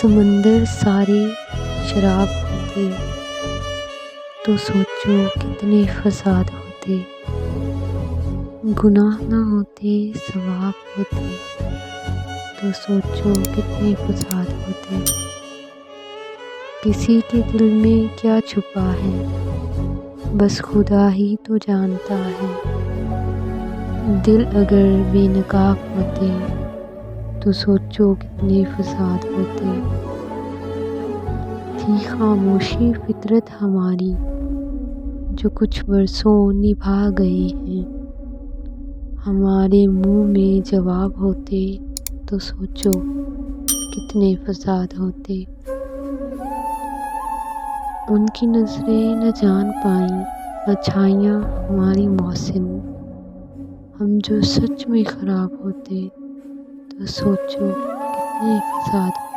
سمندر سارے شراب ہوتے تو سوچو کتنے فساد ہوتے، گناہ نہ ہوتے ثواب ہوتے تو سوچو کتنے فساد ہوتے۔ کسی کے دل میں کیا چھپا ہے بس خدا ہی تو جانتا ہے، دل اگر بے نقاب ہوتے تو سوچو کتنے فساد ہوتے۔ تھی خاموشی فطرت ہماری جو کچھ برسوں نبھا گئے ہیں، ہمارے منہ میں جواب ہوتے تو سوچو کتنے فساد ہوتے۔ ان کی نظریں نہ جان پائیں اچھائیاں ہماری محسن، ہم جو سچ میں خراب ہوتے تو سوچو کتنے فساد ہوتے۔